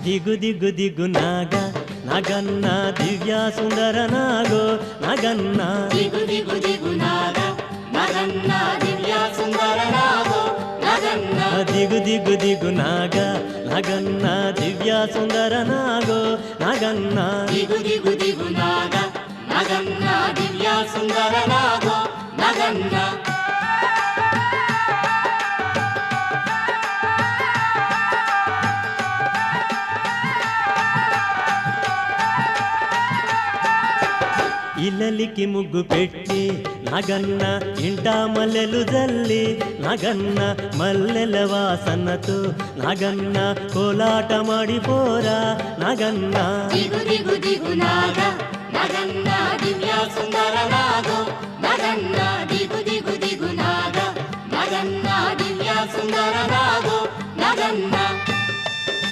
ದಿಗು ದಿಗು ದಿಗು ನಾಗ ನಗನ್ನ ದಿವ್ಯ ಸುಂದರ ನಾಗೋ ನಗನ್ನ ದಿಗು ದಿಗು ದಿಗು ನಾಗ ನಗನ್ನ ದಿವ್ಯ ಸುಂದರ ನಾಗೋ ನಗನ್ನ ದಿಗು ದಿಗು ದಿಗು ನಾಗ ನಗನ್ನ ದಿವ್ಯ ಸುಂದರ ನಾಗೋ ನಗನ್ನ ದಿಗು ದಿಗು ದಿಗು ನಾಗ ನಗನ್ನ ದಿವ್ಯ ಸುಂದರ ನಾಗೋ ನಗನ್ನ ఇల్లలికి ముగ్గు పెట్టి నగన్న ఇంట మల్లెలు జల్లి నగన్న మల్లెల వాసనతో నగన్న కోలాట మాడిపోరా నగన్న ದಿಗು ದಿಗು ದಿಗು ನಾಗ ನಗನ್ನ ದಿವ್ಯ ಸುಂದರ ನಾಗೋ ನಗನ್ನ ದಿಗು ದಿಗು ದಿಗು ನಾಗ ನಗನ್ನ ದಿವ್ಯ ಸುಂದರ ನಾಗೋ ನಗನ್ನ